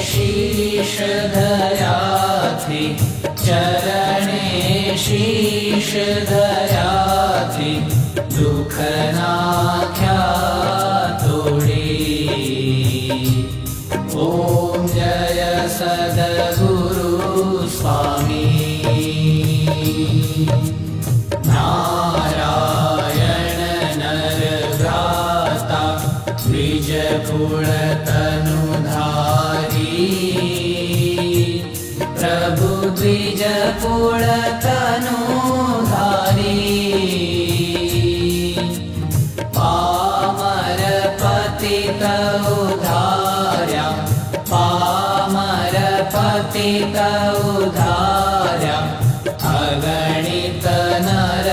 शीश धराथी चरणे शीश धराथी दुख नाख्या तोड़ी। ओम जय सद्गुरु स्वामी। नारायण नर भ्राता द्विज कुल तनुधारी। प्रभु द्विज कुल तनुधारी। पामर पतित उद्धार्या पामर पतित उद्धार्या अगणित नर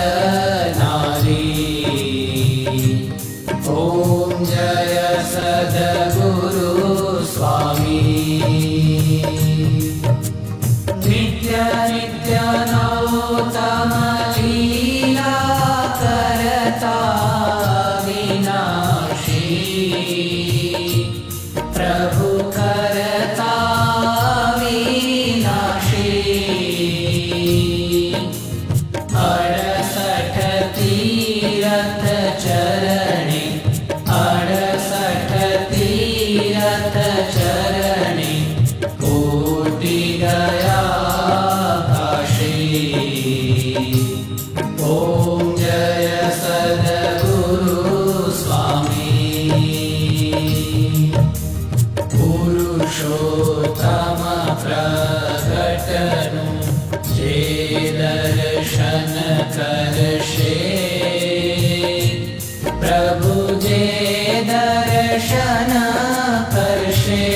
नारी। ओम जय सद्गुरु स्वामी। नित्य नित्य नौतम लीला करता विनाशी। प्रभु करता विनाशी। 68 तीरथ चरणे 68 तीरथ चरणे कोटि गया काशी। ओम जय सद्गुरु स्वामी। पुरुषोत्तम प्रगटनु जे दर्शन करशे। प्रभु जे दर्शन करशे।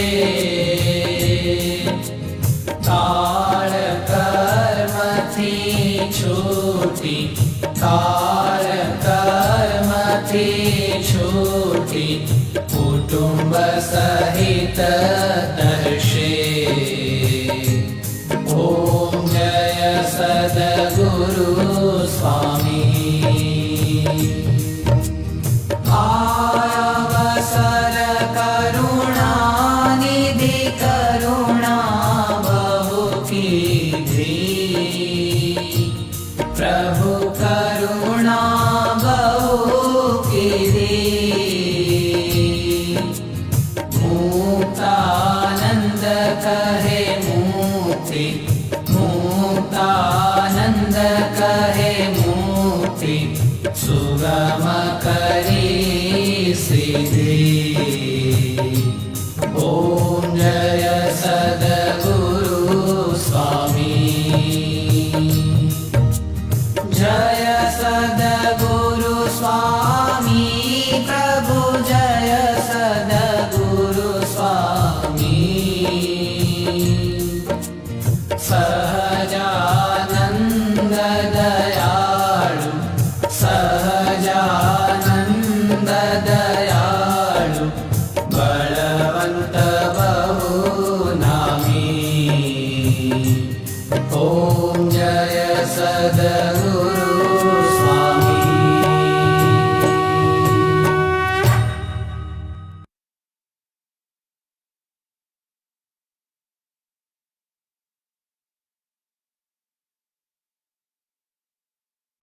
काल कर्म थी छूटी काल कर्म थी छूटी कुटुंब सहित दर्शे। ओम जय सद्गुरु स्वामी। अवसर करुणा निधि करुणा बहु कीधी। प्रभु करुणा बहु कीधी। मुक्तानंद कहे मुक्ति मुक्तानंद कहे मुक्ति सुगम करी सिद्धि। ओम जय सद्गुरु स्वामी। जय सद्गुरु स्वामी। प्रभु जय सद्गुरु स्वामी। सहजानंद दयालु सहजानंद दयालु बलवंत बहु नामी। ओम जय सद्गुरु